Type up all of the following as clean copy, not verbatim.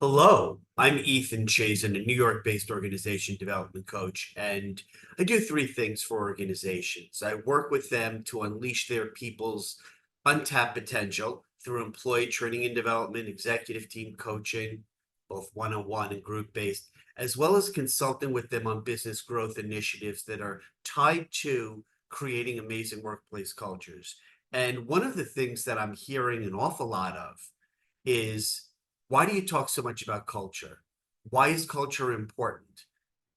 Hello, I'm Ethan Chazen, a New York-based organization development coach, and I do three things for organizations. I work with them to unleash their people's untapped potential through employee training and development, executive team coaching, both one-on-one and group-based, as well as consulting with them on business growth initiatives that are tied to creating amazing workplace cultures. And one of the things that I'm hearing an awful lot of is, why do you talk so much about culture? Why is culture important?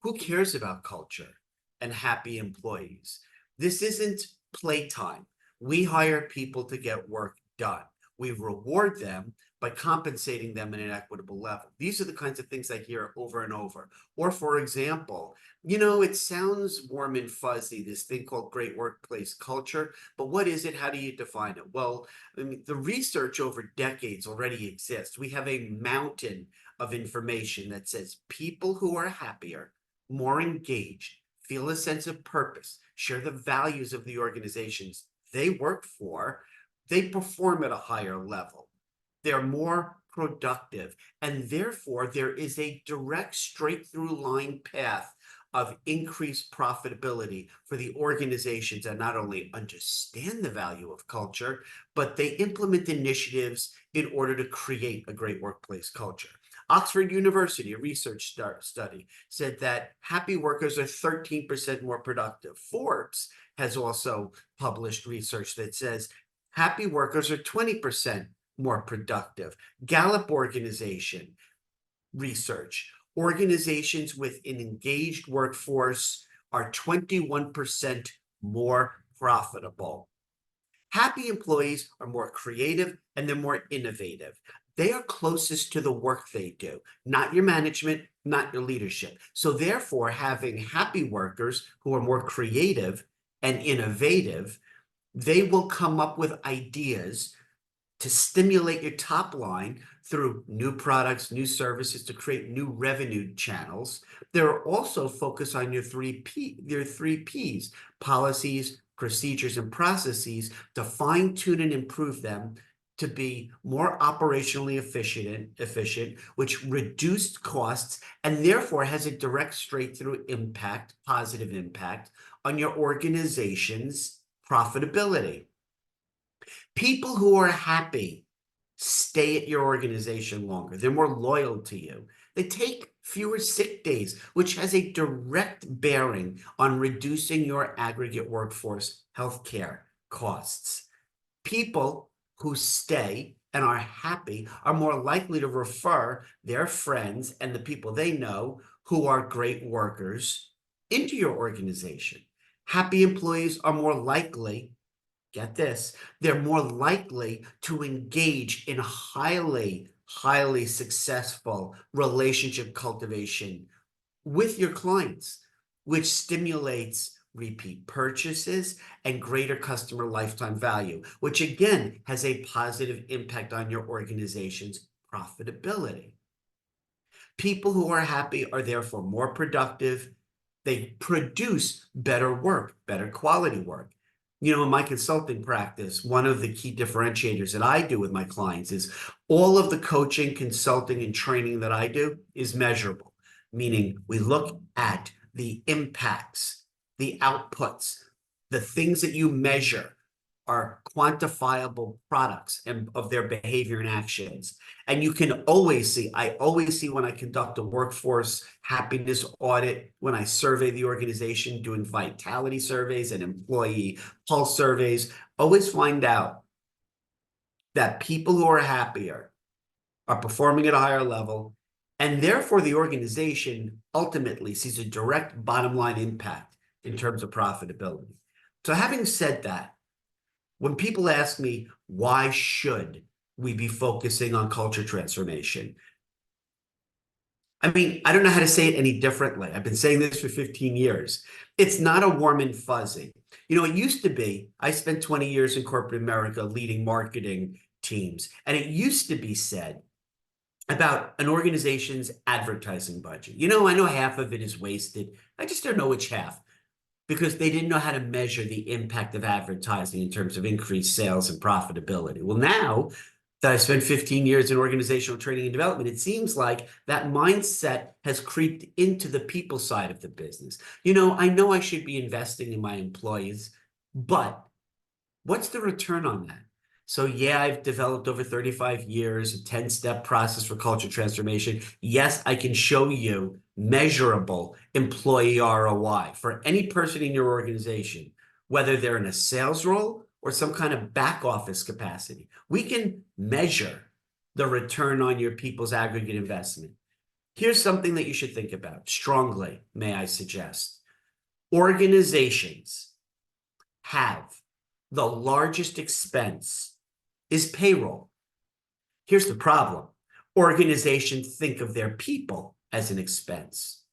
Who cares about culture and happy employees? This isn't playtime. We hire people to get work done. We reward them by compensating them at an equitable level. These are the kinds of things I hear over and over. Or, for example, it sounds warm and fuzzy, this thing called great workplace culture, but what is it? How do you define it? Well, I mean, the research over decades already exists. We have a mountain of information that says people who are happier, more engaged, feel a sense of purpose, share the values of the organizations they work for, they perform at a higher level. They're more productive, and therefore there is a direct straight through line path of increased profitability for the organizations that not only understand the value of culture, but they implement initiatives in order to create a great workplace culture. Oxford University, a research study, said that happy workers are 13% more productive. Forbes has also published research that says happy workers are 20% more productive. Gallup organization research, organizations with an engaged workforce are 21% more profitable. Happy employees are more creative and they're more innovative. They are closest to the work they do, not your management, not your leadership. So therefore, having happy workers who are more creative and innovative, they will come up with ideas to stimulate your top line through new products, new services, to create new revenue channels. They're also focused on your three P's: policies, procedures, and processes, to fine-tune and improve them to be more operationally efficient, which reduced costs and therefore has a direct straight-through impact, positive impact on your organization's profitability. People who are happy stay at your organization longer. They're more loyal to you. They take fewer sick days, which has a direct bearing on reducing your aggregate workforce healthcare costs. People who stay and are happy are more likely to refer their friends and the people they know who are great workers into your organization. Happy employees are more likely, get this, they're more likely to engage in highly successful relationship cultivation with your clients, which stimulates repeat purchases and greater customer lifetime value, which again has a positive impact on your organization's profitability. People who are happy are therefore more productive. They produce better work, better quality work. In my consulting practice, one of the key differentiators that I do with my clients is all of the coaching, consulting, and training that I do is measurable, meaning we look at the impacts, the outputs, the things that you measure are quantifiable products of their behavior and actions. And you can always see, I always see when I conduct a workforce happiness audit, when I survey the organization, doing vitality surveys and employee pulse surveys, always find out that people who are happier are performing at a higher level, and therefore the organization ultimately sees a direct bottom line impact in terms of profitability. So having said that, when people ask me, why should we be focusing on culture transformation? I mean, I don't know how to say it any differently. I've been saying this for 15 years. It's not a warm and fuzzy. It used to be, I spent 20 years in corporate America leading marketing teams, and it used to be said about an organization's advertising budget. I know half of it is wasted. I just don't know which half, because they didn't know how to measure the impact of advertising in terms of increased sales and profitability. Well, now that I spent 15 years in organizational training and development, it seems like that mindset has creeped into the people side of the business. I know I should be investing in my employees, but what's the return on that? So yeah, I've developed over 35 years a 10-step process for culture transformation. Yes, I can show you measurable employee ROI for any person in your organization, whether they're in a sales role or some kind of back office capacity. We can measure the return on your people's aggregate investment. Here's something that you should think about strongly, may I suggest. Organizations have the largest expense is payroll. Here's the problem. Organizations think of their people as an expense.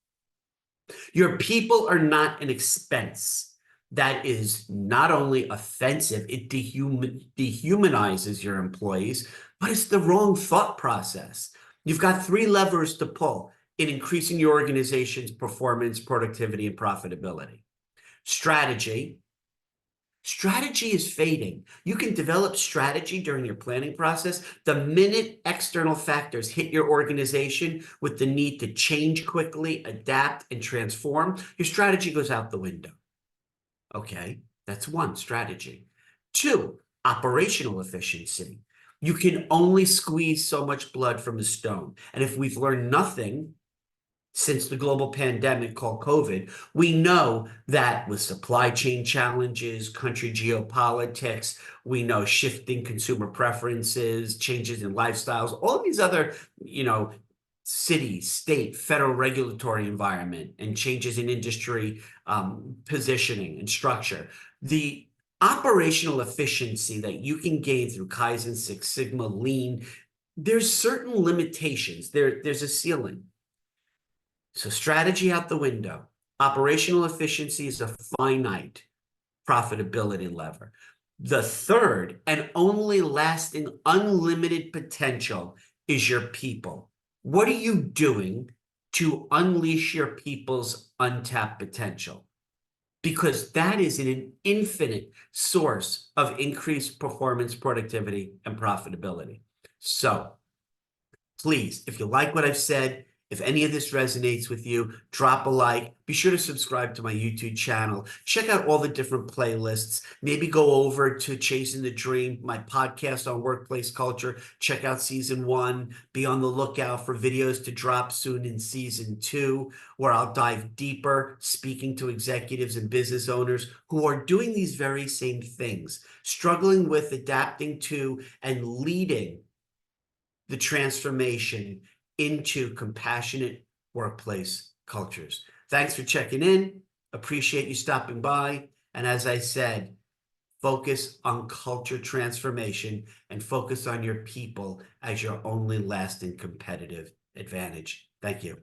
Your people are not an expense. That is not only offensive, it dehumanizes your employees, but it's the wrong thought process. You've got 3 levers to pull in increasing your organization's performance, productivity, and profitability. Strategy. Strategy is fading. You can develop strategy during your planning process. The minute external factors hit your organization with the need to change quickly, adapt, and transform, your strategy goes out the window. Okay, that's 1, strategy. 2, operational efficiency. You can only squeeze so much blood from a stone. And if we've learned nothing since the global pandemic called COVID, we know that with supply chain challenges, country geopolitics, we know shifting consumer preferences, changes in lifestyles, all of these other, city, state, federal regulatory environment, and changes in industry positioning and structure. The operational efficiency that you can gain through Kaizen, Six Sigma, Lean, there's certain limitations. There's a ceiling. So strategy out the window. Operational efficiency is a finite profitability lever. The third and only lasting unlimited potential is your people. What are you doing to unleash your people's untapped potential? Because that is an infinite source of increased performance, productivity, and profitability. So please, if you like what I've said, if any of this resonates with you, drop a like. Be sure to subscribe to my YouTube channel. Check out all the different playlists. Maybe go over to Chasing the Dream, my podcast on workplace culture. Check out season 1. Be on the lookout for videos to drop soon in season 2, where I'll dive deeper, speaking to executives and business owners who are doing these very same things, struggling with adapting to and leading the transformation into compassionate workplace cultures. Thanks for checking in. Appreciate you stopping by. And as I said, focus on culture transformation and focus on your people as your only lasting competitive advantage. Thank you.